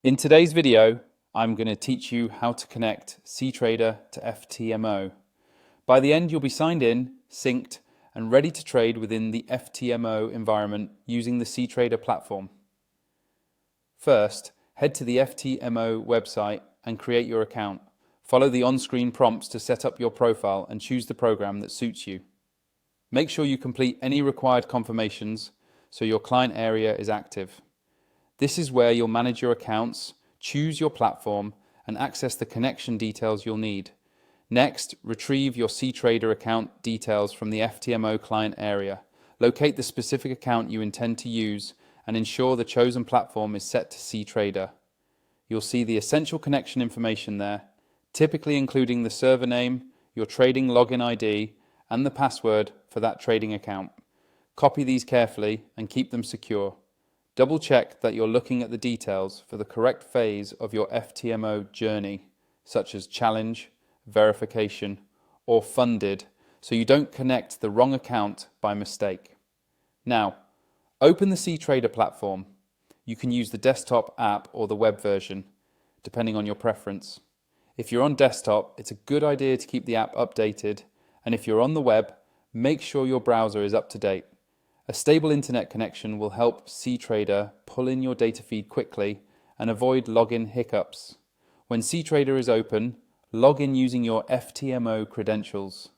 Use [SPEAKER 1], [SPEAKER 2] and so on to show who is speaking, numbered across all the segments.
[SPEAKER 1] In today's video, I'm going to teach you how to connect Ctrader to Ftmo. By the end, you'll be signed in, synced, and ready to trade within the Ftmo environment using the Ctrader platform. First, head to the Ftmo website and create your account. Follow the on-screen prompts to set up your profile and choose the program that suits you. Make sure you complete any required confirmations so your client area is active. This is where you'll manage your accounts, choose your platform, and access the connection details you'll need. Next, retrieve your Ctrader account details from the Ftmo client area. Locate the specific account you intend to use and ensure the chosen platform is set to Ctrader. You'll see the essential connection information there, typically including the server name, your trading login ID, and the password for that trading account. Copy these carefully and keep them secure. Double check that you're looking at the details for the correct phase of your Ftmo journey, such as challenge, verification, or funded, so you don't connect the wrong account by mistake. Now, open the Ctrader platform. You can use the desktop app or the web version, depending on your preference. If you're on desktop, it's a good idea to keep the app updated, and if you're on the web, make sure your browser is up to date. A stable internet connection will help Ctrader pull in your data feed quickly and avoid login hiccups. When Ctrader is open, log in using your Ftmo credentials.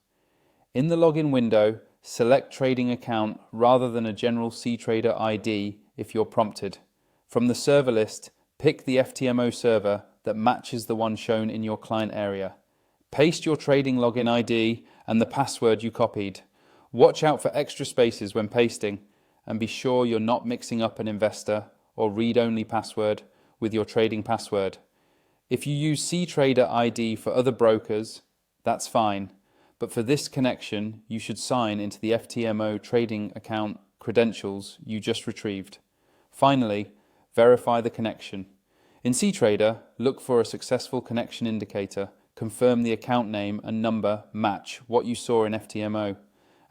[SPEAKER 1] In the login window, select trading account rather than a general Ctrader ID if you're prompted. From the server list, pick the Ftmo server that matches the one shown in your client area. Paste your trading login ID and the password you copied. Watch out for extra spaces when pasting and be sure you're not mixing up an investor or read-only password with your trading password. If you use Ctrader ID for other brokers, that's fine, but for this connection, you should sign into the Ftmo trading account credentials you just retrieved. Finally, verify the connection. In Ctrader, look for a successful connection indicator. Confirm the account name and number match what you saw in Ftmo,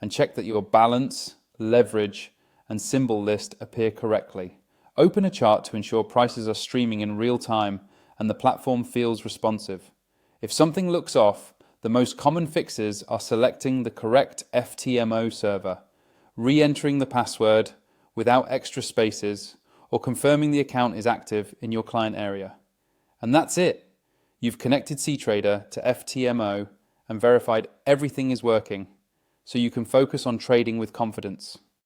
[SPEAKER 1] and check that your balance, leverage, and symbol list appear correctly. Open a chart to ensure prices are streaming in real time and the platform feels responsive. If something looks off, the most common fixes are selecting the correct Ftmo server, re-entering the password without extra spaces, or confirming the account is active in your client area. And that's it. You've connected Ctrader to Ftmo and verified everything is working, so you can focus on trading with confidence.